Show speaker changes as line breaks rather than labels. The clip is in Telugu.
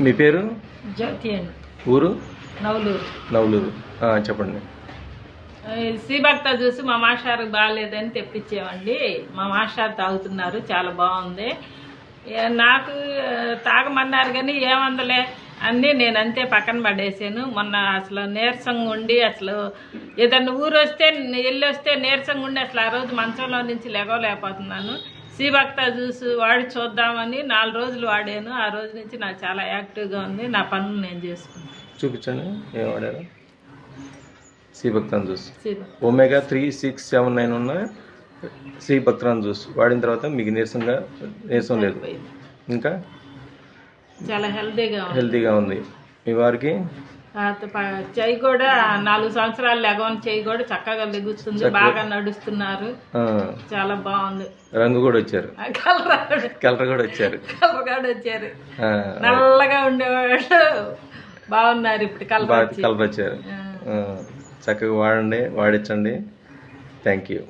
మీ పేరు?
జ్యోతి అండి.
ఊరు?
నవలూరు.
నవలూరు. చెప్పండి.
శ్రీభక్త జ్యూస్ మా మాస్టార్కి బాగాలేదని తెప్పించామండి. మా మాస్టార్ తాగుతున్నారు, చాలా బాగుంది. నాకు తాగమన్నారు కానీ ఏమందలే అన్నీ నేను అంతే పక్కన పడేసాను. మొన్న అసలు నీరసంగా ఉండి అసలు ఏదన్నా ఊరు వస్తే వెళ్ళొస్తే నీరసంగా ఉండి అసలు ఆ రోజు మంచంలో నుంచి లేకపోతున్నాను. శ్రీభక్త జ్యూస్ వాడి చూద్దామని 4 రోజులు వాడాను. ఆ రోజు నుంచి నాకు చాలా యాక్టివ్గా ఉంది. నా పనులు నేను చేసుకున్నాను.
చూపించండి ఏం వాడారు. శ్రీభక్తాన్ జ్యూస్ ఒమేగా 3, 6, 7, 9 ఉన్న శ్రీభక్తాన్ జ్యూస్ వాడిన తర్వాత మీకు నీరసం లేదు, ఇంకా
చాలా హెల్తీగా
ఉంది. మీ వారికి
చెయ్యి కూడా 4 సంవత్సరాలు లెగవని చెయ్యి కూడా చక్కగా లెగుస్తుంది, బాగా నడుస్తున్నారు, చాలా బాగుంది.
రంగు కూడా వచ్చారు, కలర్ కూడా వచ్చారు.
నల్లగా ఉండేవాడు బాగున్నారు, ఇప్పుడు కలర్
వచ్చారు. చక్కగా వాడండి, వాడించండి. Thank you.